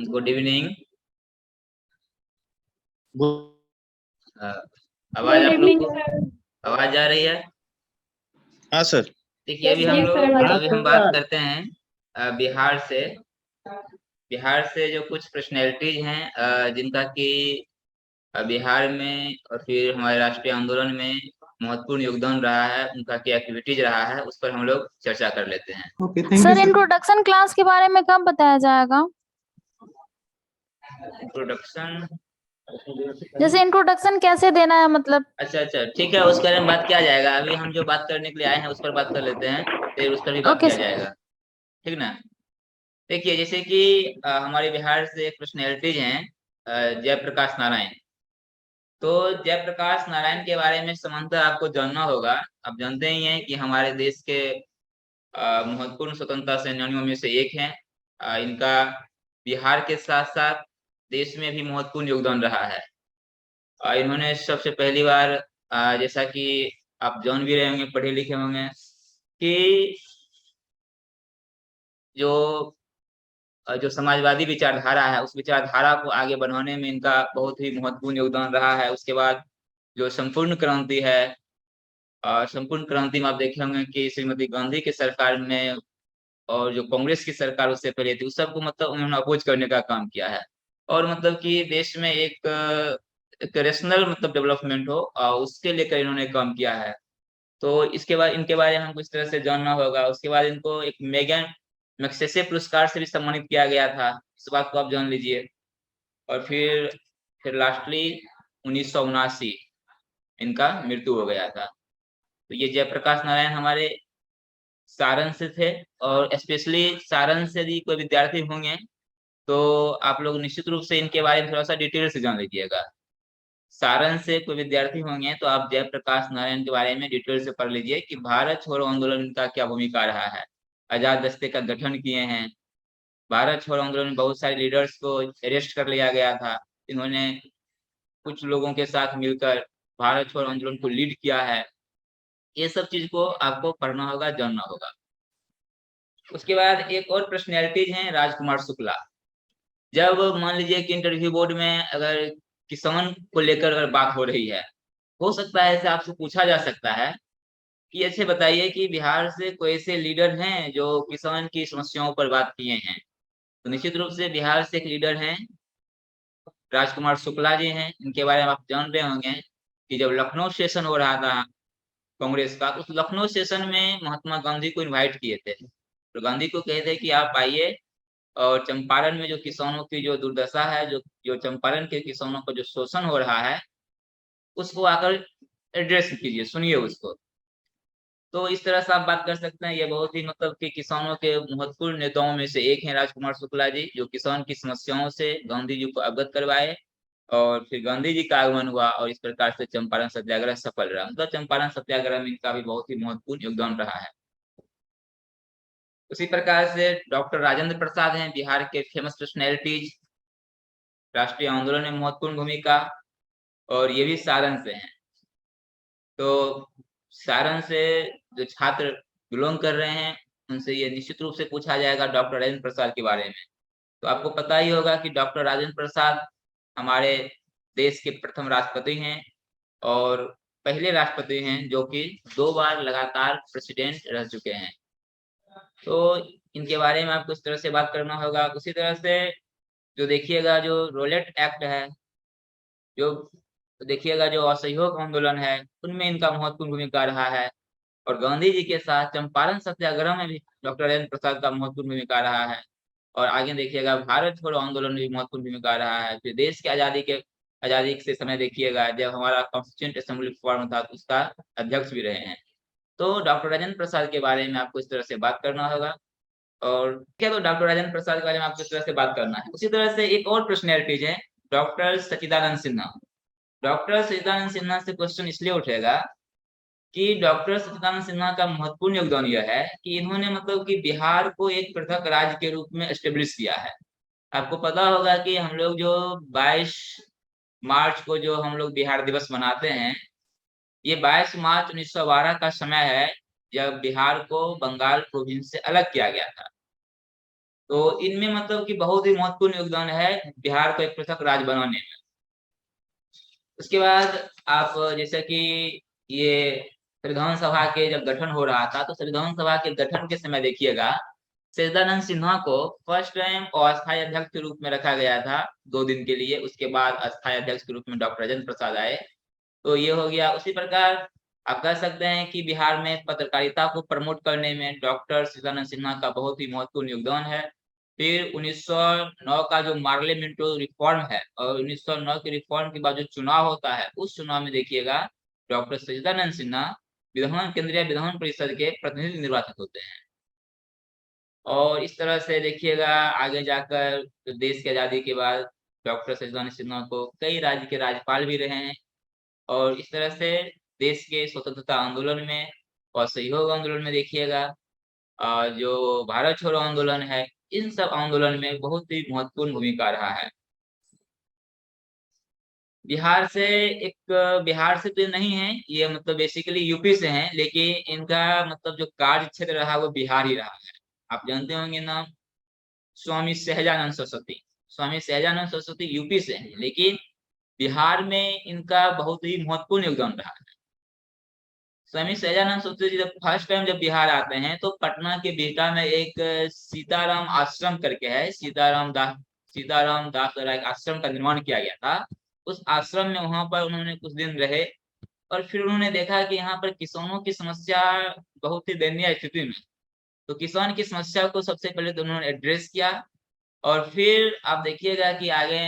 Good evening. आवाज good आप लोग इवनिंग को सर। आवाज आ रही है? हाँ सर। देखिए, यस सर। अभी हम बात करते हैं बिहार से। बिहार से जो कुछ पर्सनैलिटीज हैं जिनका कि बिहार में और फिर हमारे राष्ट्रीय आंदोलन में महत्वपूर्ण योगदान रहा है, उनका क्या एक्टिविटीज रहा है, उस पर हम लोग चर्चा कर लेते हैं। सर इंट्रोडक्शन क्लास के बारे में कब बताया जाएगा? प्रोडक्शन, जैसे इंट्रोडक्शन कैसे देना है, मतलब अच्छा अच्छा, ठीक है, उस बारे में बात किया जाएगा। अभी हम जो बात करने के लिए आए हैं उस पर बात कर लेते हैं, फिर उस पर भी बात ओके किया सर। जाएगा। ठीक ना? देखिए, जैसे कि हमारे बिहार से एक पर्सनैलिटीज हैं जयप्रकाश नारायण। तो जयप्रकाश नारायण के बारे में समांतर आपको जानना होगा। आप जानते ही हैं कि हमारे देश के महत्वपूर्ण स्वतंत्रता सेनानियों में से एक हैं। इनका बिहार के साथ साथ देश में भी महत्वपूर्ण योगदान रहा है। इन्होंने सबसे पहली बार जैसा कि आप जान भी रहे होंगे, पढ़े लिखे होंगे, कि जो जो समाजवादी विचारधारा है उस विचारधारा को आगे बढ़ाने में इनका बहुत ही महत्वपूर्ण योगदान रहा है। उसके बाद जो संपूर्ण क्रांति है, संपूर्ण क्रांति में आप देखे होंगे कि श्रीमती गांधी की सरकार में और जो कांग्रेस की सरकार उससे पहले थी, उस सबको मतलब उन्होंने अपोज करने का काम किया है। और मतलब कि देश में एक रेशनल मतलब डेवलपमेंट हो, उसके लेकर इन्होंने काम किया है। तो इसके बाद इनके बारे में हमको इस तरह से जानना होगा। उसके बाद इनको एक मेगन मैग्सेसे पुरस्कार से भी सम्मानित किया गया था, इस बात को आप जान लीजिए। और फिर लास्टली 1979 इनका मृत्यु हो गया था। तो ये जयप्रकाश नारायण हमारे सारण से थे। और स्पेशली सारण से यदि कोई विद्यार्थी होंगे तो आप लोग निश्चित रूप से इनके बारे में थोड़ा सा डिटेल से जान लीजिएगा। सारण से कोई विद्यार्थी होंगे तो आप जयप्रकाश नारायण के बारे में डिटेल से पढ़ लीजिए कि भारत छोड़ो आंदोलन का क्या भूमिका रहा है। आजाद दस्ते का गठन किए हैं। भारत छोड़ो आंदोलन में बहुत सारे लीडर्स को अरेस्ट कर लिया गया था। इन्होंने कुछ लोगों के साथ मिलकर भारत छोड़ो आंदोलन को लीड किया है। ये सब चीज को आपको पढ़ना होगा, जानना होगा। उसके बाद एक और पर्सनैलिटीज हैं, राजकुमार शुक्ला। जब मान लीजिए कि इंटरव्यू बोर्ड में अगर किसान को लेकर अगर बात हो रही है, हो सकता है ऐसे आपसे पूछा जा सकता है कि ऐसे बताइए कि बिहार से कोई ऐसे लीडर हैं जो किसान की समस्याओं पर बात किए हैं। तो निश्चित रूप से बिहार से एक लीडर हैं, राजकुमार शुक्ला जी हैं। इनके बारे में आप जान रहे होंगे कि जब लखनऊ सेशन हो रहा था कांग्रेस का, उस लखनऊ सेशन में महात्मा गांधी को इनवाइट किए थे। तो गांधी को कहे थे कि आप आइए और चंपारण में जो किसानों की जो दुर्दशा है, जो जो चंपारण के किसानों का जो शोषण हो रहा है, उसको आकर एड्रेस कीजिए, सुनिए उसको। तो इस तरह से आप बात कर सकते हैं। ये बहुत ही मतलब कि किसानों के महत्वपूर्ण नेताओं में से एक हैं राजकुमार शुक्ला जी, जो किसान की समस्याओं से गांधी जी को अवगत करवाए। और फिर गांधी जी का आगमन हुआ और इस प्रकार से चंपारण सत्याग्रह सफल रहा। मतलब चंपारण सत्याग्रह में इनका भी बहुत ही महत्वपूर्ण योगदान रहा है। उसी प्रकार से डॉक्टर राजेंद्र प्रसाद हैं, बिहार के फेमस पर्सनैलिटीज, राष्ट्रीय आंदोलन में महत्वपूर्ण भूमिका, और ये भी सारण से हैं। तो सारण से जो छात्र बिलोंग कर रहे हैं उनसे ये निश्चित रूप से पूछा जाएगा डॉक्टर राजेंद्र प्रसाद के बारे में। तो आपको पता ही होगा कि डॉक्टर राजेंद्र प्रसाद हमारे देश के प्रथम राष्ट्रपति हैं और पहले राष्ट्रपति हैं जो कि 2 बार लगातार प्रेसिडेंट रह चुके हैं। तो इनके बारे में आपको इस तरह से बात करना होगा। उसी तरह से जो देखिएगा, जो रोलेट एक्ट है, जो देखिएगा जो असहयोग आंदोलन है, उनमें इनका महत्वपूर्ण भूमिका रहा है। और गांधी जी के साथ चंपारण सत्याग्रह में भी डॉक्टर राजेंद्र प्रसाद का महत्वपूर्ण भूमिका रहा है। और आगे देखिएगा भारत छोड़ो आंदोलन में भी महत्वपूर्ण भूमिका रहा है। फिर देश की आजादी से समय देखिएगा जब हमारा कॉन्स्टिट्यूंट असेंबली फॉर्म था, तो उसका अध्यक्ष भी रहे हैं। तो डॉक्टर राजेंद्र प्रसाद के बारे में आपको इस तरह से बात करना होगा। और क्या, तो डॉक्टर राजेंद्र प्रसाद के बारे में आपको इस तरह से बात करना है। उसी तरह से एक और पर्सनैलिटीज है, डॉक्टर सच्चिदानंद सिन्हा। डॉक्टर सच्चिदानंद सिन्हा से क्वेश्चन इसलिए उठेगा कि डॉक्टर सच्चिदानंद सिन्हा का महत्वपूर्ण योगदान यह है कि इन्होंने मतलब कि बिहार को एक पृथक राज्य के रूप में एस्टेब्लिश किया है। आपको पता होगा कि हम लोग जो 22 मार्च को जो हम लोग बिहार दिवस मनाते हैं, ये 22 मार्च 1912 का समय है जब बिहार को बंगाल प्रोविंस से अलग किया गया था। तो इनमें मतलब कि बहुत ही महत्वपूर्ण योगदान है बिहार को एक पृथक राज्य बनाने में। उसके बाद आप जैसे कि ये संविधान सभा के जब गठन हो रहा था, तो संविधान सभा के गठन के समय देखिएगा सच्चिदानंद सिन्हा को फर्स्ट टाइम अस्थायी अध्यक्ष के रूप में रखा गया था 2 दिन के लिए। उसके बाद अस्थायी अध्यक्ष के रूप में डॉक्टर राजेंद्र प्रसाद आए। तो ये हो गया। उसी प्रकार आप कह सकते हैं कि बिहार में पत्रकारिता को प्रमोट करने में डॉक्टर सच्चिदानंद सिन्हा का बहुत ही महत्वपूर्ण योगदान है। फिर 1909 का जो पार्लियामेंट्री रिफॉर्म है और 1909 के रिफॉर्म के बाद जो चुनाव होता है, उस चुनाव में देखिएगा डॉक्टर सच्चिदानंद सिन्हा केंद्रीय विधान परिषद के प्रतिनिधि निर्वाचित होते हैं। और इस तरह से देखिएगा आगे जाकर देश की आजादी के बाद डॉक्टर सच्चिदानंद सिन्हा को कई राज्य के राज्यपाल भी रहे हैं। और इस तरह से देश के स्वतंत्रता आंदोलन में और सहयोग आंदोलन में देखिएगा जो भारत छोड़ो आंदोलन है, इन सब आंदोलन में बहुत ही महत्वपूर्ण भूमिका रहा है। बिहार से तो नहीं है ये, मतलब बेसिकली यूपी से हैं, लेकिन इनका मतलब जो कार्य क्षेत्र रहा वो बिहार ही रहा है। आप जानते होंगे नाम स्वामी सहजानंद सरस्वती। स्वामी सहजानंद सरस्वती यूपी से हैं, लेकिन बिहार में इनका बहुत ही महत्वपूर्ण योगदान रहा है। स्वामी सहजानंद सरस्वती जी जब फर्स्ट टाइम जब बिहार आते हैं, तो पटना के बिहटा में एक सीताराम आश्रम करके है, सीताराम दास द्वारा एक आश्रम का निर्माण किया गया था। उस आश्रम में वहां पर उन्होंने कुछ दिन रहे और फिर उन्होंने देखा कि यहाँ पर किसानों की समस्या बहुत ही दयनीय स्थिति में। तो किसान की समस्या को सबसे पहले तो उन्होंने एड्रेस किया। और फिर आप देखिएगा कि आगे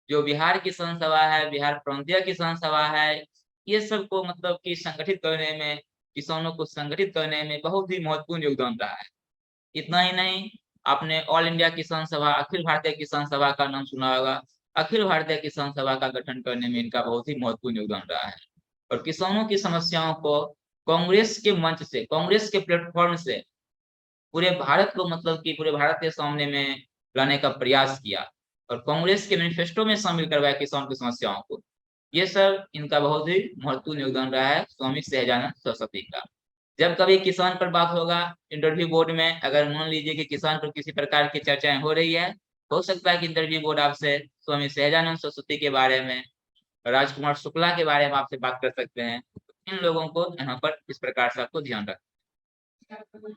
जो बिहार किसान सभा है, बिहार प्रांतीय किसान सभा है, ये सब को मतलब कि संगठित करने में, किसानों को संगठित करने में बहुत ही महत्वपूर्ण योगदान रहा है। इतना ही नहीं, आपने ऑल इंडिया किसान सभा, अखिल भारतीय किसान सभा का नाम सुना होगा। अखिल भारतीय किसान सभा का गठन करने में इनका बहुत ही महत्वपूर्ण योगदान रहा है। और किसानों की समस्याओं को कांग्रेस के मंच से, कांग्रेस के प्लेटफॉर्म से पूरे भारत को मतलब कि पूरे भारत के सामने में लाने का प्रयास किया और कांग्रेस के मैनिफेस्टो में शामिल करवाया किसान की समस्याओं को। ये सब इनका बहुत ही महत्वपूर्ण योगदान रहा है स्वामी सहजानंद सरस्वती का। जब कभी किसान पर बात होगा इंटरव्यू बोर्ड में, अगर मान लीजिए कि किसान पर किसी प्रकार की चर्चाएं हो रही है, हो सकता है कि इंटरव्यू बोर्ड आपसे स्वामी सहजानंद सरस्वती के बारे में, राजकुमार शुक्ला के बारे में आपसे बात कर सकते हैं। इन लोगों को यहाँ पर इस प्रकार से आपको ध्यान रखना।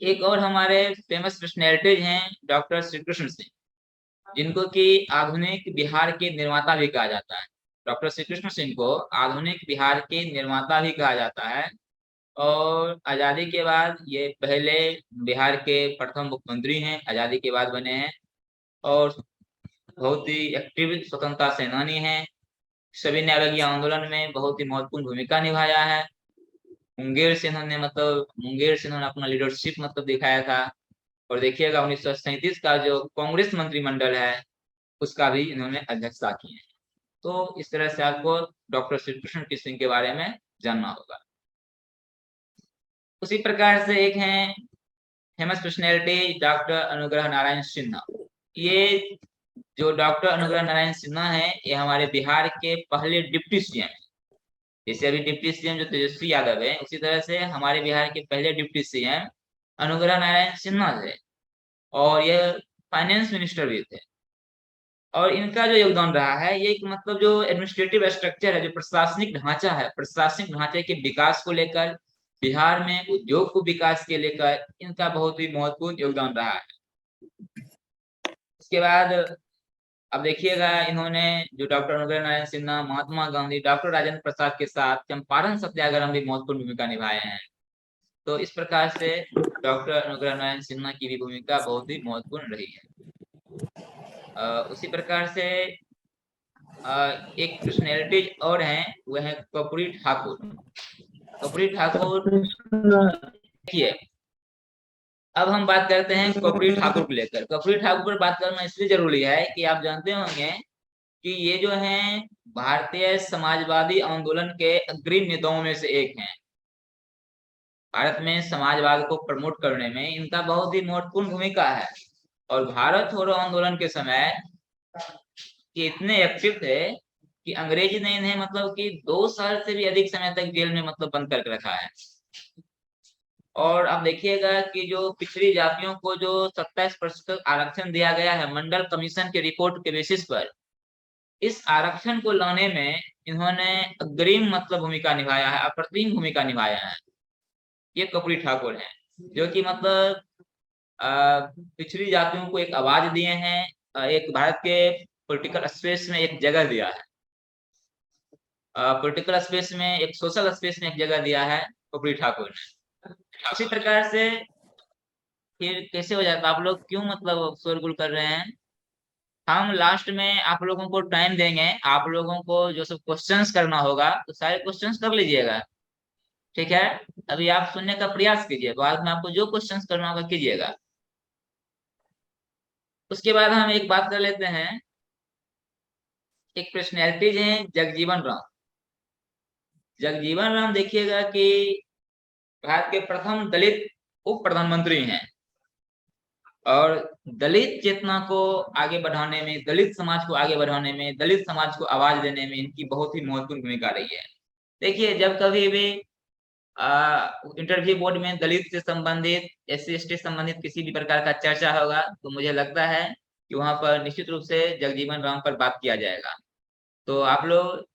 एक और हमारे फेमस पर्सनैलिटीज हैं डॉक्टर श्री कृष्ण सिंह, जिनको कि आधुनिक बिहार के निर्माता भी कहा जाता है। डॉक्टर श्री कृष्ण सिंह को आधुनिक बिहार के निर्माता भी कहा जाता है। और आजादी के बाद ये पहले बिहार के प्रथम मुख्यमंत्री हैं, आजादी के बाद बने हैं। और बहुत ही एक्टिव स्वतंत्रता सेनानी हैं। सभी न्यायिक आंदोलन में बहुत ही महत्वपूर्ण भूमिका निभाया है। मुंगेर से इन्होंने अपना लीडरशिप मतलब दिखाया था। और देखिएगा 1937 का जो कांग्रेस मंत्रिमंडल है, उसका भी इन्होंने अध्यक्षता की है। तो इस तरह से आपको डॉक्टर श्री कृष्ण सिंह के बारे में जानना होगा। उसी प्रकार से एक हैं famous personality doctor Anugrah Narayan Sinha. ये जो डॉक्टर अनुग्रह नारायण सिन्हा है, ये हमारे बिहार के पहले डिप्टी सीएम है। जैसे अभी डिप्टी सीएम जो तेजस्वी यादव है, उसी तरह से हमारे बिहार के पहले डिप्टी सीएम अनुग्रह नारायण सिन्हा थे। और ये फाइनेंस मिनिस्टर भी थे। और इनका जो योगदान रहा है, ये मतलब जो एडमिनिस्ट्रेटिव स्ट्रक्चर है, जो प्रशासनिक ढांचा है, प्रशासनिक ढांचे के विकास को लेकर, बिहार में उद्योग को विकास के लेकर इनका बहुत ही महत्वपूर्ण योगदान रहा है। उसके बाद अब देखिएगा इन्होंने जो डॉक्टर अनुग्रह नारायण सिन्हा महात्मा गांधी, डॉक्टर राजेंद्र प्रसाद के साथ चंपारण सत्याग्रह में भी महत्वपूर्ण भूमिका निभाए हैं। तो इस प्रकार से डॉक्टर अनुग्रह नारायण सिन्हा की भी भूमिका बहुत ही महत्वपूर्ण रही है। उसी प्रकार से एक पर्सनैलिटी और हैं, वह है कर्पूरी ठाकुर। कर्पूरी ठाकुर देखिए, अब हम बात करते हैं कर्पूरी ठाकुर को लेकर। कर्पूरी ठाकुर पर बात करना इसलिए जरूरी है कि आप जानते होंगे कि ये जो हैं भारतीय समाजवादी आंदोलन के अग्रणी नेताओं में से एक हैं। भारत में समाजवाद को प्रमोट करने में इनका बहुत ही महत्वपूर्ण भूमिका है। और भारत छोड़ो आंदोलन के समय ये इतने एक्टिव थे कि अंग्रेजी ने इन्हें मतलब कि 2 साल से भी अधिक समय तक जेल में मतलब बंद करके रखा है। और आप देखिएगा कि जो पिछड़ी जातियों को जो 27% आरक्षण दिया गया है मंडल कमीशन के रिपोर्ट के बेसिस पर, इस आरक्षण को लाने में इन्होंने अग्रिम मतलब भूमिका निभाया है, अप्रतिम भूमिका निभाया है। ये कर्पूरी ठाकुर हैं, जो कि मतलब पिछड़ी जातियों को एक आवाज दिए हैं, एक भारत के पॉलिटिकल स्पेस में एक जगह दिया है, पॉलिटिकल स्पेस में, एक सोशल स्पेस में एक जगह दिया है कर्पूरी ठाकुर ने। इसी प्रकार से फिर कैसे हो जाता, आप लोग क्यों मतलब शोरगुल कर रहे हैं? हम लास्ट में आप लोगों को टाइम देंगे, आप लोगों को जो सब क्वेश्चंस करना होगा तो सारे क्वेश्चंस कर लीजिएगा, ठीक है? अभी आप सुनने का प्रयास कीजिए, बाद में आपको जो क्वेश्चंस करना होगा कीजिएगा। उसके बाद हम एक बात कर लेते हैं, एक पर्सनैलिटीज है जगजीवन राम। जगजीवन राम देखिएगा कि भारत के प्रथम दलित उप प्रधानमंत्री हैं, और दलित चेतना को आगे बढ़ाने में, दलित समाज को आगे बढ़ाने में, दलित समाज को आवाज देने में इनकी बहुत ही महत्वपूर्ण भूमिका रही है। देखिए, जब कभी भी इंटरव्यू बोर्ड में दलित से संबंधित, SC/ST संबंधित किसी भी प्रकार का चर्चा होगा तो मुझे लगता है कि वहां पर निश्चित रूप से जगजीवन राम पर बात किया जाएगा। तो आप लोग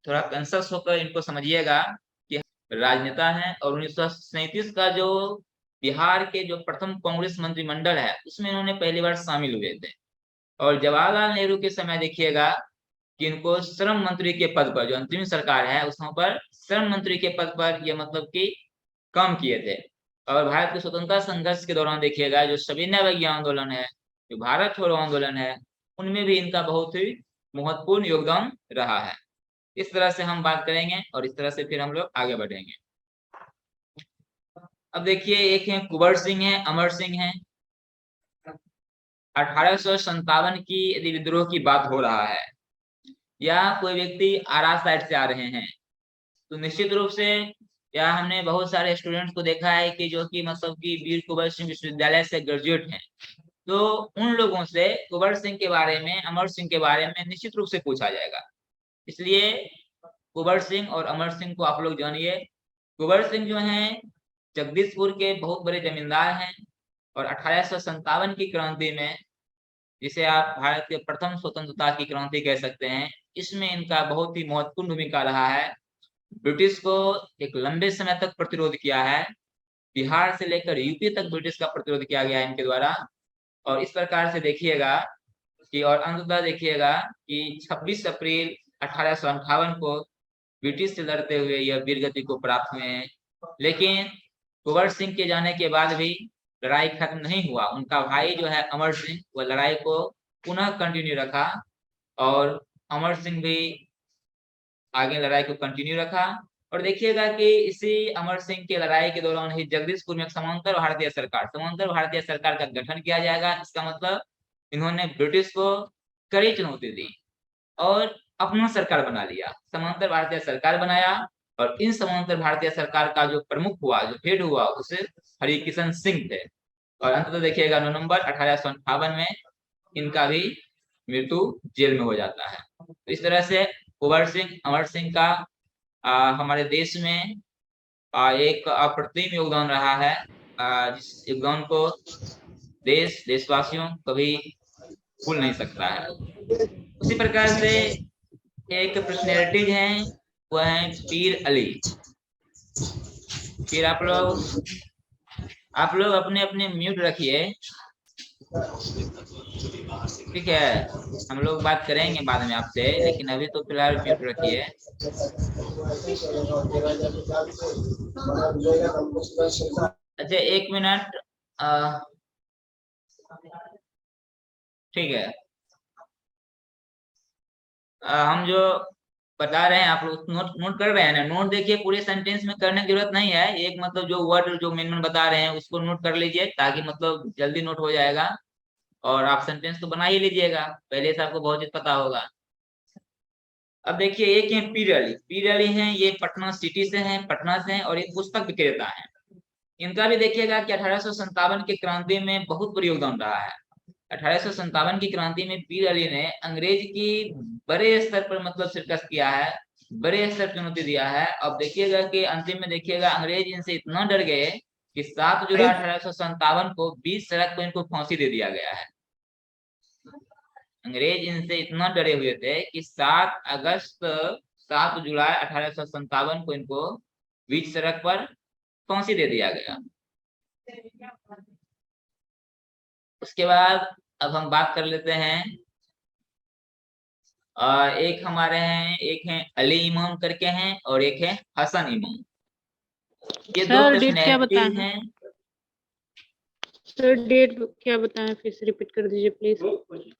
थोड़ा कंसस होकर इनको समझिएगा कि राजनेता है, और 1937 का जो बिहार के जो प्रथम कांग्रेस मंत्रिमंडल है उसमें इन्होंने पहली बार शामिल हुए थे। और जवाहरलाल नेहरू के समय देखिएगा कि इनको श्रम मंत्री के पद पर, जो अंतरिम सरकार है उसमें पर श्रम मंत्री के पद पर ये मतलब कि काम किए थे। और भारत के स्वतंत्रता संघर्ष के दौरान देखिएगा जो सविनय अवज्ञा आंदोलन है, जो भारत छोड़ो आंदोलन है, उनमें भी इनका बहुत ही महत्वपूर्ण योगदान रहा है। इस तरह से हम बात करेंगे और इस तरह से फिर हम लोग आगे बढ़ेंगे। अब देखिए, एक है कुंवर सिंह है, अमर सिंह है। 1857 की यदि विद्रोह की बात हो रहा है, या कोई व्यक्ति आरा साइड से आ रहे हैं, तो निश्चित रूप से या हमने बहुत सारे स्टूडेंट्स को देखा है कि जो कि मतलब कि वीर कुंवर सिंह विश्वविद्यालय से ग्रेजुएट हैं, तो उन लोगों से कुंवर सिंह के बारे में, अमर सिंह के बारे में निश्चित रूप से पूछा जाएगा। इसलिए कुंवर सिंह और अमर सिंह को आप लोग जानिए। कुंवर सिंह जो हैं जगदीशपुर के बहुत बड़े जमींदार हैं, और 1857 की क्रांति में, जिसे आप भारत के प्रथम स्वतंत्रता की क्रांति कह सकते हैं, इसमें इनका बहुत ही महत्वपूर्ण भूमिका रहा है। ब्रिटिश को एक लंबे समय तक प्रतिरोध किया है, बिहार से लेकर यूपी तक ब्रिटिश का प्रतिरोध किया गया है इनके द्वारा। और इस प्रकार से देखिएगा कि, और अंततः देखिएगा कि 26 अप्रैल 1858 को ब्रिटिश से लड़ते हुए यह वीरगति को प्राप्त हुए हैं। लेकिन कुंवर सिंह के जाने के बाद भी लड़ाई खत्म नहीं हुआ। उनका भाई जो है अमर सिंह, वह लड़ाई को पुनः कंटिन्यू रखा, और अमर सिंह भी आगे लड़ाई को कंटिन्यू रखा। और देखिएगा कि इसी अमर सिंह की लड़ाई के दौरान ही जगदीशपुर में एक समांतर भारतीय सरकार का गठन किया जाएगा। इसका मतलब इन्होंने ब्रिटिश को कड़ी चुनौती दी और अपना सरकार बना लिया, समांतर भारतीय सरकार बनाया। और इन समांतर भारतीय सरकार का जो प्रमुख हुआ, जो हेड हुआ, उसे हरिकिशन सिंह थे। और अंततः देखिएगा नवंबर 1858 में इनका भी मृत्यु जेल में हो जाता है। तो इस तरह से कुंवर सिंह, अमर सिंह का हमारे देश में एक अप्रतिम योगदान रहा है, जिस योगदान को देशवासियों कभी भूल नहीं सकता है। उसी प्रकार से एक पर्सनैलिटीज हैं, वो है पीर अली। फिर आप लोग अपने अपने म्यूट रखिए, ठीक है? हम लोग बात करेंगे बाद में आपसे, लेकिन अभी तो फिलहाल म्यूट रखिए। अच्छा, 1 मिनट, ठीक है। हम जो बता रहे हैं आप लोग नोट कर रहे हैं ना? नोट देखिए, पूरे सेंटेंस में करने की जरूरत नहीं है, एक मतलब जो वर्ड जो मेन बता रहे हैं उसको नोट कर लीजिए, ताकि मतलब जल्दी नोट हो जाएगा। और आप सेंटेंस तो बना ही लीजिएगा, पहले से आपको बहुत चीज पता होगा। अब देखिए, एक है पीर अली हैं, ये पटना सिटी से हैं, पटना से हैं, और एक पुस्तक विक्रेता है। इनका भी देखिएगा कि 1857 की क्रांति में बहुत बड़ी योगदान रहा है। 1857 की क्रांति में पीर अली ने अंग्रेज की बड़े स्तर पर मतलब शिरकत किया है, बड़े स्तर पर चुनौती दिया है। अब देखिएगा कि अंतिम में देखिएगा अंग्रेज इनसे इतना डर गए कि 7 जुलाई 1857 को 20 सड़क को इनको फांसी दे दिया गया है। अंग्रेज इनसे इतना डरे हुए थे कि 7 जुलाई 1857 को इनको बीच सड़क पर फांसी दे दिया गया। उसके बाद अब हम बात कर लेते हैं, एक हमारे हैं, एक है अली इमाम करके हैं और एक है हसन इमाम। ये दो सर डेट क्या बताएं पर्सनैलिटीज हैं। सर? डेट क्या बताएं, फिर से रिपीट कर दीजिए प्लीज।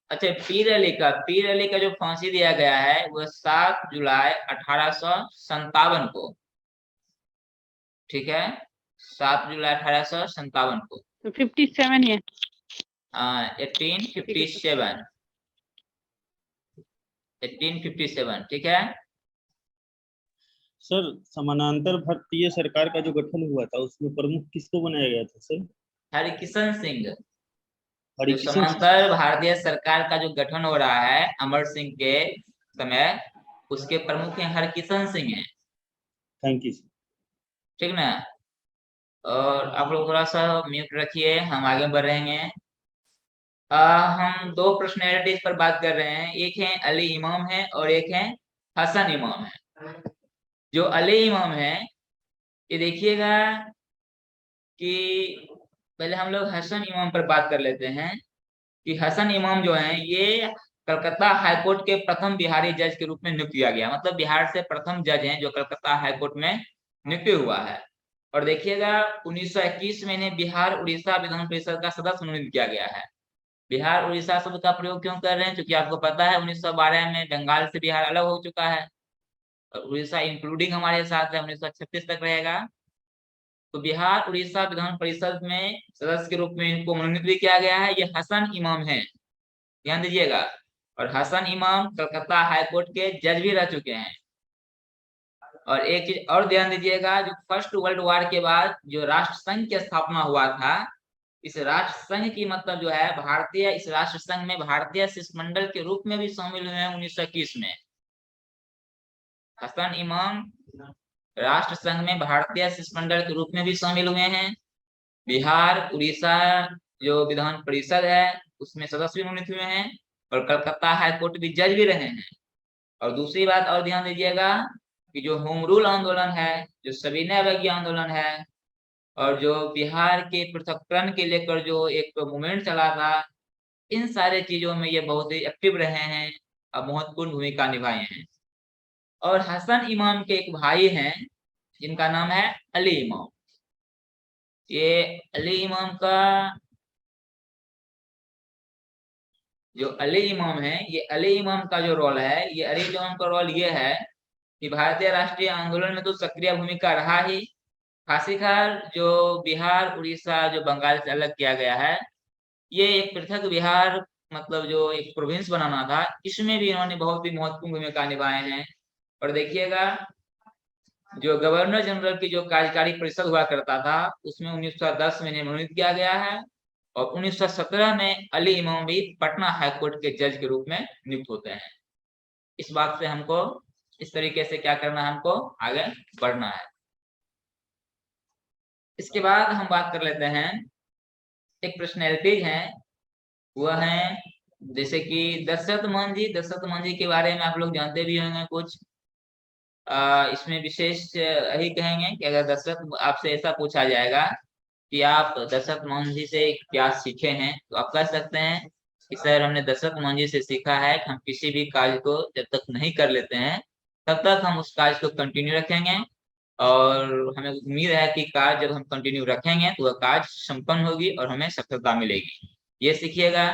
अच्छा, पीर अली का जो फांसी दिया गया है वो 7 जुलाई 1857 को, ठीक है, 7 जुलाई 1857 को। तो 57 है। 1857, ठीक है। सर समानांतर भारतीय सरकार का जो गठन हुआ था उसमें प्रमुख किसको बनाया गया था सर? हरिकिशन सिंह। जो हरिकिशन सिंह। समांतर भारतीय सरकार का जो गठन हो रहा है अमर सिंह के समय, उसके प्रमुख हैं हरकिशन सिंह हैं। Thank you sir. ठीक ना। और आप लोग थोड़ा सा म्यूट रखिए, हम आगे बढ़ रहे हैं। हम दो पर्सनैलिटीज पर बात कर रहे हैं, एक है अली इमाम है और एक है हसन इमाम है। जो अली इमाम है, ये देखिएगा कि पहले हम लोग हसन इमाम पर बात कर लेते हैं कि हसन इमाम जो है ये कलकत्ता हाईकोर्ट के प्रथम बिहारी जज के रूप में नियुक्त किया गया। मतलब बिहार से प्रथम जज हैं जो कलकत्ता हाईकोर्ट में नियुक्त हुआ है। और देखिएगा 1921 में इन्हें बिहार उड़ीसा विधान परिषद का सदस्य मनोनीत किया गया है। बिहार उड़ीसा शब्द का प्रयोग क्यों कर रहे हैं? क्योंकि आपको पता है 1912 में बंगाल से बिहार अलग हो चुका है और उड़ीसा इंक्लूडिंग हमारे साथ है, 1936 तक रहेगा। तो बिहार उड़ीसा विधान परिषद में सदस्य के रूप में इनको मनोनीत भी किया गया है। ये हसन इमाम है, ध्यान दीजिएगा। और हसन इमाम कलकत्ता हाईकोर्ट के जज भी रह चुके हैं। और एक चीज और ध्यान दीजिएगा, जो फर्स्ट वर्ल्ड वॉर के बाद जो राष्ट्र संघ की स्थापना हुआ था, इस राष्ट्र संघ की मतलब जो है भारतीय, इस राष्ट्र संघ में भारतीय शिष्टमंडल के रूप में भी शामिल हुए हैं 1921 में। हसन इमाम राष्ट्र संघ में भारतीय शिष्टमंडल के रूप में भी शामिल हुए हैं। बिहार उड़ीसा जो विधान परिषद है उसमें सदस्य भी मनोनीत हुए हैं और कलकत्ता हाईकोर्ट भी जज भी रहे हैं। और दूसरी बात और ध्यान दीजिएगा कि जो होम रूल आंदोलन है, जो सविनय अवज्ञा आंदोलन है और जो बिहार के पृथक्करण के लेकर जो एक मूवमेंट चला था, इन सारे चीजों में ये बहुत ही एक्टिव रहे हैं और महत्वपूर्ण भूमिका निभाए हैं। और हसन इमाम के एक भाई हैं जिनका नाम है अली इमाम। ये अली इमाम का जो अली इमाम है, ये अली इमाम का जो रोल है, ये अली इमाम का रोल ये है कि भारतीय राष्ट्रीय आंदोलन में तो सक्रिय भूमिका रहा ही, खासीकर जो बिहार उड़ीसा जो बंगाल से अलग किया गया है, ये एक पृथक बिहार मतलब जो एक प्रोविंस बनाना था, इसमें भी इन्होंने बहुत ही महत्वपूर्ण भूमिका निभाए हैं। और देखिएगा जो गवर्नर जनरल की जो कार्यकारी परिषद हुआ करता था उसमें 1910 में इन्हें मनोनीत किया गया है और 1917 में अली इमाम भी पटना हाईकोर्ट के जज के रूप में नियुक्त होते हैं। इस बात से हमको इस तरीके से क्या करना है, हमको आगे बढ़ना है। इसके बाद हम बात कर लेते हैं, एक पर्सनैलिटीज है, वह है जैसे कि दशरथ मांझी। दशरथ मांझी के बारे में आप लोग जानते भी होंगे कुछ। इसमें विशेष यही कहेंगे कि अगर दशरथ आपसे ऐसा पूछा जाएगा कि आप दशरथ मांझी से क्या सीखे हैं, तो आप कह सकते हैं कि सर हमने दशरथ मांझी से सीखा है कि हम किसी भी कार्य को जब तक नहीं कर लेते हैं तब तक हम उस कार्य को कंटिन्यू रखेंगे और हमें उम्मीद है कि कार्य जब हम कंटिन्यू रखेंगे तो वह कार्य संपन्न होगी और हमें सफलता मिलेगी। ये सीखिएगा।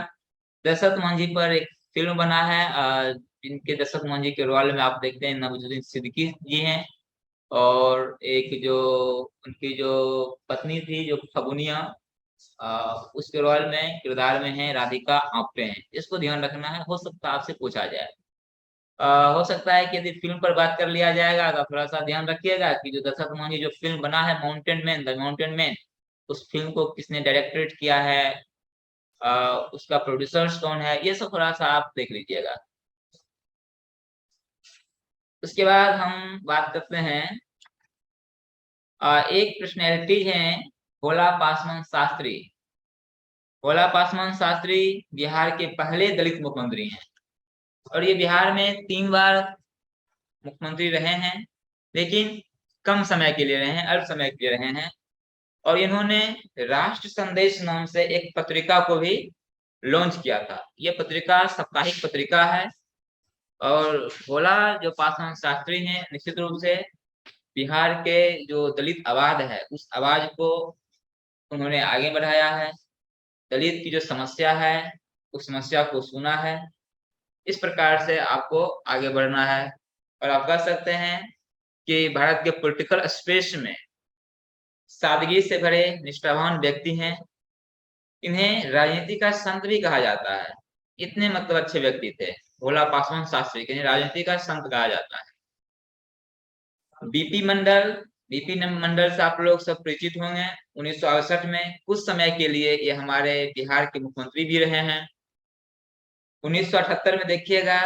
दशरथ मांझी पर एक फिल्म बना है जिनके दशरथ मांझी के रोल में आप देखते हैं नवाजुद्दीन सिद्दीकी जी हैं और एक जो उनकी जो पत्नी थी जो फगुनिया, उसके रोल में किरदार में है राधिका आप्टे हैं। इसको ध्यान रखना है, हो सकता है आपसे पूछा जाए। हो सकता है कि यदि फिल्म पर बात कर लिया जाएगा तो थोड़ा सा ध्यान रखिएगा कि जो दशरथ मांझी जो फिल्म बना है mountain man, the mountain man, उस फिल्म को किसने डायरेक्टेड किया है, उसका प्रोड्यूसर्स कौन है, ये सब थोड़ा सा आप देख लीजिएगा। उसके बाद हम बात करते हैं एक पर्सनैलिटी है भोला पासवान शास्त्री। भोला पासवान शास्त्री बिहार के पहले दलित मुख्यमंत्री हैं और ये बिहार में 3 बार मुख्यमंत्री रहे हैं, लेकिन कम समय के लिए रहे हैं, अल्प समय के लिए रहे हैं। और इन्होंने राष्ट्र संदेश नाम से एक पत्रिका को भी लॉन्च किया था। ये पत्रिका साप्ताहिक पत्रिका है और भोला जो पासवान शास्त्री हैं निश्चित रूप से बिहार के जो दलित आवाज है उस आवाज को उन्होंने आगे बढ़ाया है। दलित की जो समस्या है उस समस्या को सुना है। इस प्रकार से आपको आगे बढ़ना है और आप कह सकते हैं कि भारत के पॉलिटिकल स्पेस में सादगी से भरे निष्ठावान व्यक्ति हैं। इन्हें राजनीति का संत भी कहा जाता है। इतने मतलब अच्छे व्यक्ति थे भोला पासवान शास्त्री के, राजनीति का संत कहा जाता है। बीपी मंडल से आप लोग सब परिचित होंगे। 1968 में कुछ समय के लिए ये हमारे बिहार के मुख्यमंत्री भी रहे हैं। 1978 में देखिएगा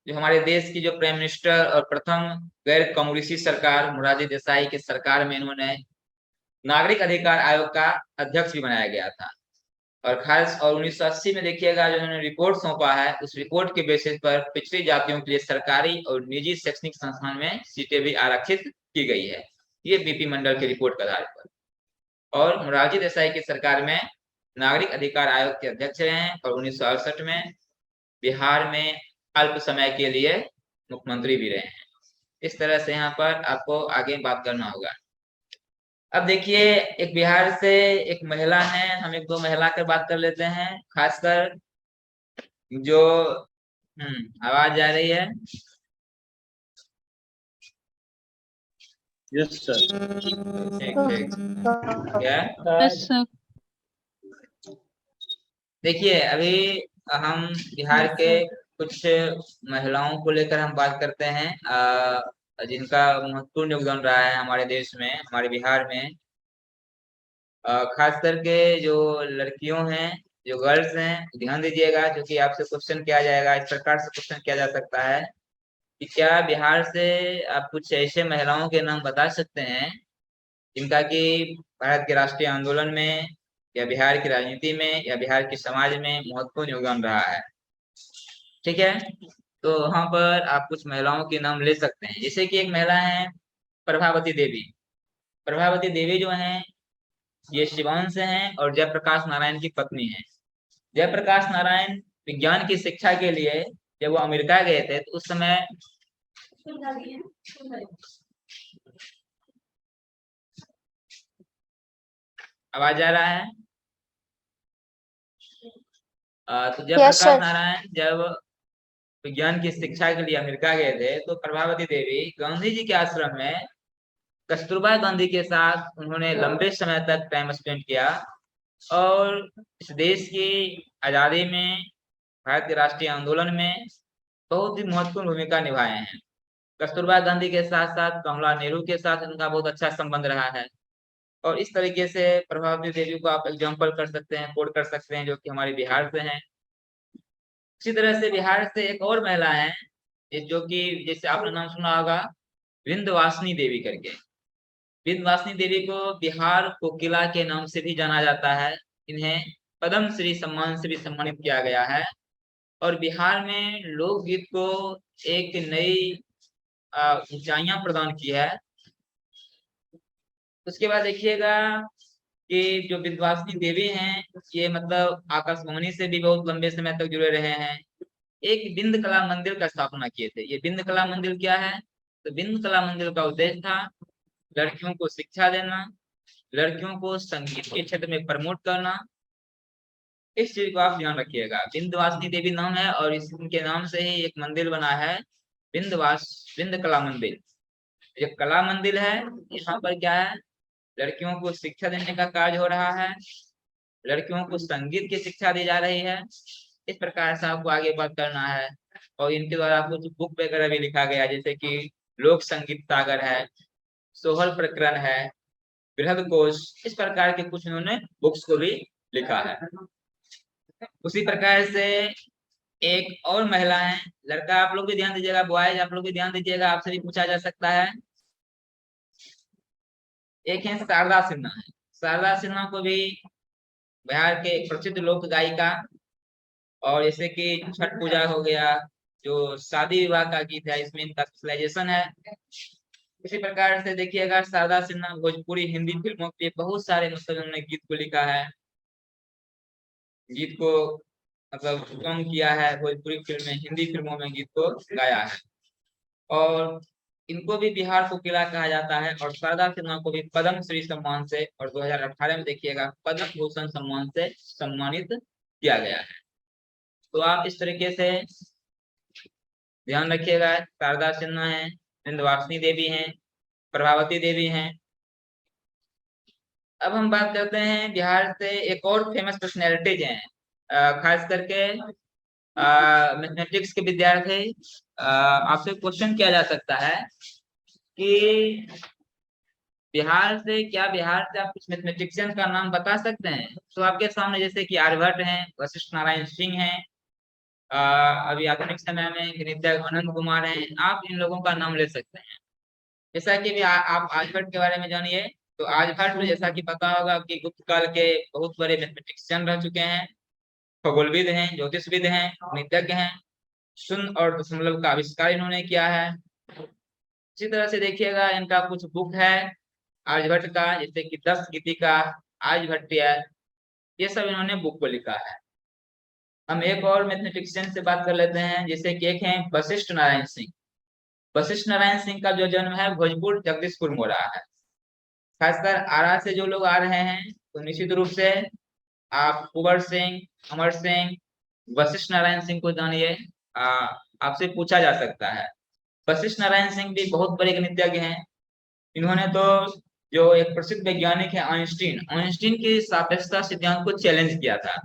जो हमारे देश की जो प्राइम मिनिस्टर और प्रथम गैर कांग्रेसी सरकार मोरारजी देसाई की सरकार में इन्होंने नागरिक अधिकार आयोग का अध्यक्ष भी बनाया गया था। और खास और 1980 में देखिएगा जो उन्होंने रिपोर्ट सौंपा है उस रिपोर्ट के बेसिस पर पिछड़ी जातियों के लिए सरकारी और निजी शैक्षणिक संस्थान में सीटें भी आरक्षित की गई है। ये बीपी मंडल की रिपोर्ट के आधार पर। और मोरारजी देसाई की सरकार में नागरिक अधिकार आयोग के अध्यक्ष रहे हैं और 1968 में बिहार में अल्प समय के लिए मुख्यमंत्री भी रहे हैं। इस तरह से यहाँ पर आपको आगे बात करना होगा। अब देखिए एक बिहार से एक महिला है, हम 1-2 महिला कर बात कर लेते हैं। खासकर जो आवाज जा रही है। Yes sir. ठीक क्या यस सर। देखिए अभी हम बिहार के कुछ महिलाओं को लेकर हम बात करते हैं जिनका महत्वपूर्ण योगदान रहा है हमारे देश में, हमारे बिहार में। खास करके जो लड़कियों हैं, जो गर्ल्स हैं, ध्यान दीजिएगा क्योंकि आपसे क्वेश्चन किया जाएगा। इस प्रकार से क्वेश्चन किया जा सकता है कि क्या बिहार से आप कुछ ऐसे महिलाओं के नाम बता सकते हैं जिनका कि भारत के राष्ट्रीय आंदोलन में या बिहार की राजनीति में या बिहार के समाज में महत्वपूर्ण योगदान रहा है। ठीक है, तो वहां पर आप कुछ महिलाओं के नाम ले सकते हैं। जैसे कि एक महिला है प्रभावती देवी। प्रभावती देवी जो है ये सिवान से हैं और जयप्रकाश नारायण की पत्नी है। जयप्रकाश नारायण विज्ञान की शिक्षा के लिए जब वो अमेरिका गए थे तो उस समय आवाज आ रहा है। तो जयप्रकाश नारायण जब विज्ञान की शिक्षा के लिए अमेरिका गए थे तो प्रभावती देवी गांधी जी के आश्रम में कस्तूरबा गांधी के साथ उन्होंने लंबे समय तक टाइम स्पेंड किया और इस देश की आजादी में, भारत के राष्ट्रीय आंदोलन में बहुत ही महत्वपूर्ण भूमिका निभाए हैं। कस्तूरबा गांधी के साथ साथ कमला नेहरू के साथ इनका बहुत अच्छा संबंध रहा है। और इस तरीके से प्रभावती देवी को आप एग्जाम्पल कर सकते हैं, कोट कर सकते हैं, जो कि हमारे बिहार से हैं। इसी तरह से बिहार से एक और महिला है जो कि जैसे आपने नाम सुना होगा विंध्यवासिनी देवी करके। विंध्यवासिनी देवी को बिहार कोकिला के नाम से भी जाना जाता है। इन्हें पद्म श्री सम्मान से भी सम्मानित किया गया है और बिहार में लोकगीत को एक नई ऊंचाइयां प्रदान की है। उसके बाद देखिएगा कि जो विंध्यवासिनी देवी हैं ये मतलब आकाशवाणी से भी बहुत लंबे समय तक जुड़े रहे हैं। एक विंध्य कला मंदिर का स्थापना किए थे। ये विंध्य कला मंदिर क्या है? तो विंध्य कला मंदिर का उद्देश्य था लड़कियों को शिक्षा देना, लड़कियों को संगीत के क्षेत्र में प्रमोट करना। इस चीज को आप ध्यान रखिएगा। विंध्यवासिनी देवी नाम है और इसके नाम से ही एक मंदिर बना है विंध्य कला मंदिर। ये कला मंदिर है, यहाँ पर क्या है लड़कियों को शिक्षा देने का कार्य हो रहा है, लड़कियों को संगीत की शिक्षा दी जा रही है। इस प्रकार से आपको आगे बात करना है और इनके द्वारा कुछ बुक वगैरह भी लिखा गया जैसे कि लोक संगीत सागर है, सोहर प्रकरण है, बृहद कोश, इस प्रकार के कुछ उन्होंने बुक्स को भी लिखा है। उसी प्रकार से एक और महिला है, लड़का आप लोग भी ध्यान दीजिएगा, बॉयज आप लोग भी ध्यान दीजिएगा, आपसे भी पूछा जा सकता है। एक है शारदा सिन्हा है। शारदा सिन्हा को भी बिहार के एक प्रसिद्ध लोक गायिका, और जैसे कि छठ पूजा हो गया, जो शादी विवाह का गीत है, इसमें इनका स्पेशलाइजेशन है। इसी प्रकार से देखिएगा, शारदा सिन्हा भोजपुरी हिंदी फिल्मों के बहुत सारे मतलब उन्होंने गीत को लिखा है, गीत को मतलब सॉन्ग किया है, भोजपुरी फिल्म में, हिंदी फिल्मों में गीत को गाया है। और इनको भी बिहार को किला कहा जाता है, और शारदा सिन्हा को भी पद्म श्री सम्मान से और 2018 में देखिएगा पद्म भूषण सम्मान से सम्मानित किया गया है। तो आप इस तरीके से ध्यान रखिएगा, शारदा सिन्हा है, विंध्यवासिनी देवी हैं, प्रभावती देवी हैं। अब हम बात करते हैं बिहार से एक और फेमस पर्सनैलिटीज हैं, खास करके मैथमेटिक्स के विद्यार्थी। आपसे क्वेश्चन किया जा सकता है कि बिहार से आप कुछ मैथमेटिशियन का नाम बता सकते हैं? तो आपके सामने जैसे कि आर्यभट्ट हैं, वशिष्ठ नारायण सिंह हैं, अभी आधुनिक समय में गणितज्ञ आनंद कुमार हैं, आप इन लोगों का नाम ले सकते हैं। जैसा कि भी आप आर्यभट्ट के बारे में जानिए, तो आर्यभट्ट जैसा कि पता होगा कि गुप्त काल के बहुत बड़े मैथमेटिशियन रह चुके हैं, खगोलविद हैं, ज्योतिषविद हैं, गणितज्ञ हैं, शून्य और दशमलव का आविष्कार इन्होंने किया है। इसी तरह से देखिएगा, इनका कुछ बुक है आर्यभट्ट का, जैसे कि 10 गीतिका, आर्यभट्टीय, ये सब इन्होंने बुक को लिखा है। हम एक और मैथमेटिशियन से बात कर लेते हैं, जैसे कि एक है वशिष्ठ नारायण सिंह। वशिष्ठ नारायण सिंह का जो जन्म है भोजपुर जगदीशपुर में हो रहा है। खासकर आरा से जो लोग आ रहे हैं, तो निश्चित रूप से आप कुंवर सिंह, अमर सिंह, वशिष्ठ नारायण सिंह को जानिए, आपसे पूछा जा सकता है। वशिष्ठ नारायण सिंह भी बहुत बड़े गणितज्ञ हैं। इन्होंने तो जो एक प्रसिद्ध वैज्ञानिक है आइंस्टीन के सापेक्षता सिद्धांत को चैलेंज किया था।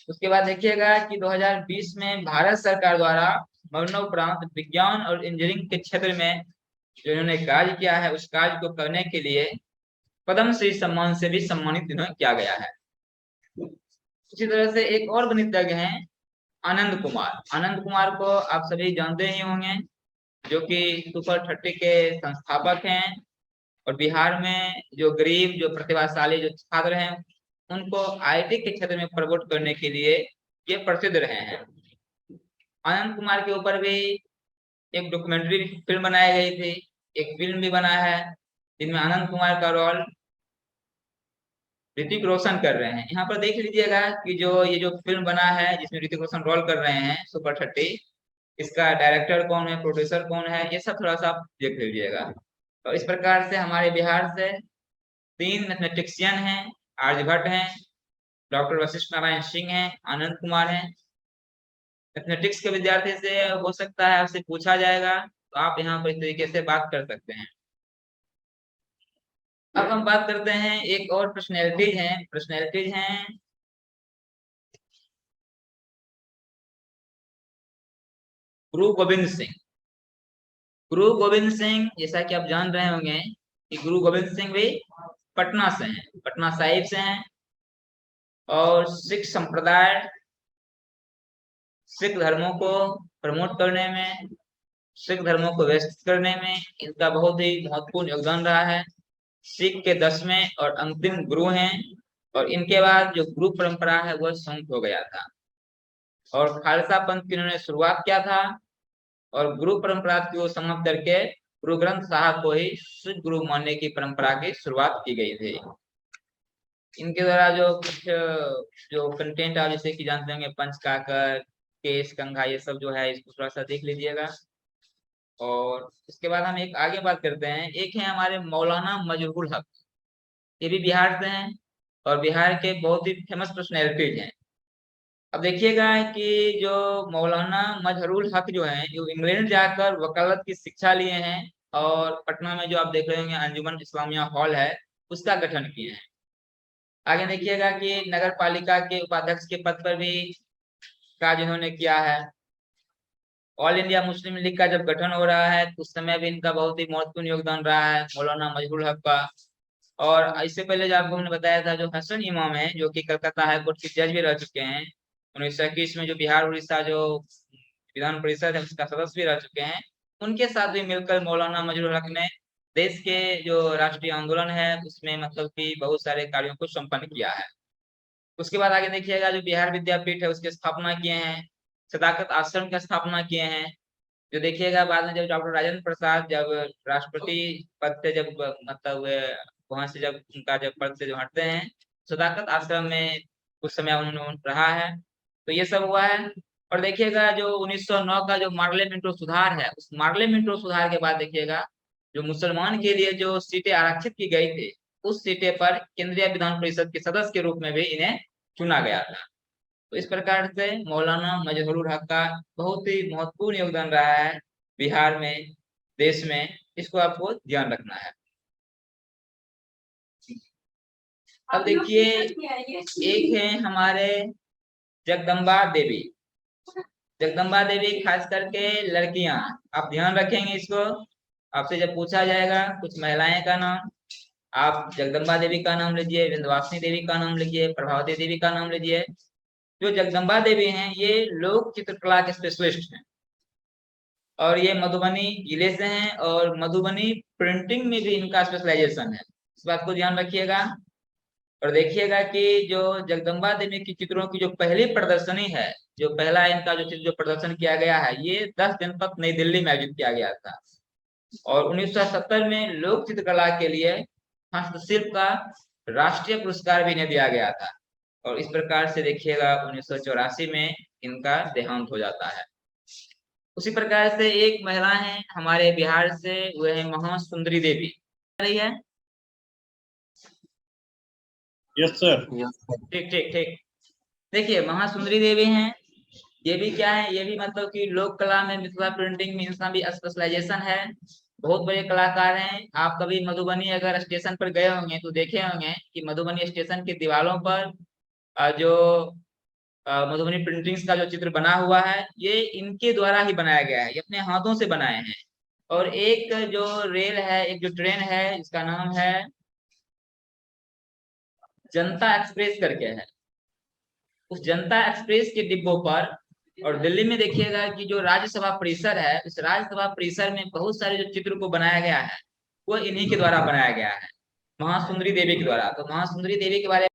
उसके बाद देखिएगा कि 2020 में भारत सरकार द्वारा मरणोपरांत विज्ञान और इंजीनियरिंग के क्षेत्र में जो इन्होंने कार्य किया है, उस कार्य को करने के लिए पद्म श्री सम्मान से भी सम्मानित इन्हें किया गया है। इसी तरह से एक और गणितज्ञ हैं आनंद कुमार। आनंद कुमार को आप सभी जानते ही होंगे, जो कि सुपर 30 के संस्थापक हैं, और बिहार में जो गरीब, जो प्रतिभाशाली जो छात्र हैं, उनको आईटी के क्षेत्र में प्रमोट करने के लिए ये प्रसिद्ध रहे हैं। आनंद कुमार के ऊपर भी एक डॉक्यूमेंट्री फिल्म बनाई गई थी, एक फिल्म भी बना है, जिनमें आनंद कुमार का रोल ऋतिक रोशन कर रहे हैं। यहाँ पर देख लीजिएगा कि ये जो फिल्म बना है, जिसमें ऋतिक रोशन रोल कर रहे हैं, सुपर 30, इसका डायरेक्टर कौन है, प्रोड्यूसर कौन है, ये सब थोड़ा सा आप देख लीजिएगा। तो इस प्रकार से हमारे बिहार से 3 मैथमेटिशियन हैं, आर्यभट्ट हैं, डॉक्टर वशिष्ठ नारायण सिंह हैं, आनंद कुमार हैं। मैथमेटिक्स के विद्यार्थी से हो सकता है आपसे पूछा जाएगा, तो आप यहाँ पर इस तरीके से बात कर सकते हैं। अब हम बात करते हैं एक और पर्सनैलिटीज हैं गुरु गोविंद सिंह। गुरु गोविंद सिंह, जैसा कि आप जान रहे होंगे कि गुरु गोविंद सिंह भी पटना से हैं, पटना साहिब से हैं, और सिख संप्रदाय, सिख धर्मों को प्रमोट करने में, सिख धर्मों को विकसित करने में इनका बहुत ही महत्वपूर्ण योगदान रहा है। सिख के 10वें और अंतिम गुरु हैं, और इनके बाद जो गुरु परंपरा है वह समाप्त हो गया था, और खालसा पंथ की इन्होंने शुरुआत किया था, और गुरु परंपरा को समाप्त करके गुरु ग्रंथ साहब को ही सिख गुरु मानने की परंपरा की शुरुआत की गई थी। इनके द्वारा जो कुछ जो कंटेंट आप जैसे कि जानते होंगे, पंचकाकर, केश कंघा, ये सब जो है, इसको थोड़ा सा देख लीजिएगा। और इसके बाद हम एक आगे बात करते हैं, एक है हमारे मौलाना मजहरूल हक। ये भी बिहार से हैं, और बिहार के बहुत ही फेमस पर्सनैलिटीज हैं। अब देखिएगा कि जो मौलाना मजहरूल हक जो है, जो इंग्लैंड जाकर वकालत की शिक्षा लिए हैं, और पटना में जो आप देख रहे होंगे अंजुमन इस्लामिया हॉल है, उसका गठन किए हैं। आगे देखिएगा कि नगर पालिका के उपाध्यक्ष के पद पर भी कार्य इन्होंने किया है। ऑल इंडिया मुस्लिम लीग का जब गठन हो रहा है, तो उस समय भी इनका बहुत ही महत्वपूर्ण योगदान रहा है, मौलाना मजहरूल हक का। और इससे पहले जो आपको हमने बताया था, जो हसन इमाम है, जो कि कलकत्ता हाई कोर्ट के जज भी रह चुके हैं, 1921 में जो बिहार उड़ीसा जो विधान परिषद है उसका सदस्य भी रह चुके हैं, उनके साथ भी मिलकर मौलाना मजहरूल हक ने देश के जो राष्ट्रीय आंदोलन है उसमें मतलब कि बहुत सारे कार्यों को संपन्न किया है। उसके बाद आगे देखिएगा जो बिहार विद्यापीठ है उसकी स्थापना किए हैं, सदाकत आश्रम की स्थापना किए हैं। जो देखिएगा बाद में जब डॉक्टर राजेंद्र प्रसाद जब राष्ट्रपति पद से जब मतलब वहां से जब उनका जब पद से जो हटते हैं, सदाकत आश्रम में कुछ समय उन्होंने रहा है। तो ये सब हुआ है। और देखिएगा जो 1909 का जो मार्ले मिंटो सुधार है, उस मार्ले मिंटो सुधार के बाद देखिएगा जो मुसलमान के लिए जो सीटें आरक्षित की गई थी, उस सीटें पर केंद्रीय विधान परिषद के सदस्य के रूप में भी इन्हें चुना गया था। तो इस प्रकार से मौलाना मजहरूल हक का बहुत ही महत्वपूर्ण योगदान रहा है बिहार में, देश में। इसको आपको ध्यान रखना है। अब देखिए एक है हमारे जगदम्बा देवी। जगदम्बा देवी खास करके लड़कियां, आप ध्यान रखेंगे इसको। आपसे जब पूछा जाएगा कुछ महिलाएं का नाम, आप जगदम्बा देवी का नाम लीजिए, विंध्यवासिनी देवी का नाम लीजिए, प्रभावती देवी का नाम लीजिए। जो जगदम्बा देवी हैं ये लोक चित्रकला के स्पेशलिस्ट हैं और ये मधुबनी जिले से हैं और मधुबनी प्रिंटिंग में भी इनका स्पेशलाइजेशन है। इस बात को ध्यान रखिएगा। और देखिएगा कि जो जगदम्बा देवी की चित्रों की जो पहली प्रदर्शनी है, जो पहला इनका जो चित्र जो प्रदर्शन किया गया है, ये 10 जनपद नई दिल्ली में आयोजित किया गया था। और 1970 में लोक चित्रकला के लिए हस्तशिल्प का राष्ट्रीय पुरस्कार भी इन्हें दिया गया था। और इस प्रकार से देखिएगा 1984 में इनका देहांत हो जाता है। उसी प्रकार से एक महिला है हमारे बिहार से, वो है महासुंदरी देवी। रही है? Yes sir. ठीक ठीक ठीक। देखिए महासुंदरी देवी हैं, ये भी क्या है, ये भी मतलब कि लोक कला में, मिथिला प्रिंटिंग में इनका भी स्पेशलाइजेशन है। बहुत बड़े कलाकार हैं। आप कभी मधुबनी अगर स्टेशन पर गए होंगे तो देखे होंगे कि मधुबनी स्टेशन की दीवारों पर जो मधुबनी प्रिंटिंग्स का जो चित्र बना हुआ है, ये इनके द्वारा ही बनाया गया है, ये अपने हाथों से बनाए हैं। और एक जो रेल है, एक जो ट्रेन है, इसका नाम है जनता एक्सप्रेस करके है। उस जनता एक्सप्रेस के डिब्बों पर, और दिल्ली में देखिएगा कि जो राज्यसभा परिसर है, उस राज्यसभा परिसर में बहुत सारे जो चित्र को बनाया गया है वो इन्हीं के द्वारा बनाया गया है, महासुंदरी देवी के द्वारा। तो महासुंदरी देवी के बारे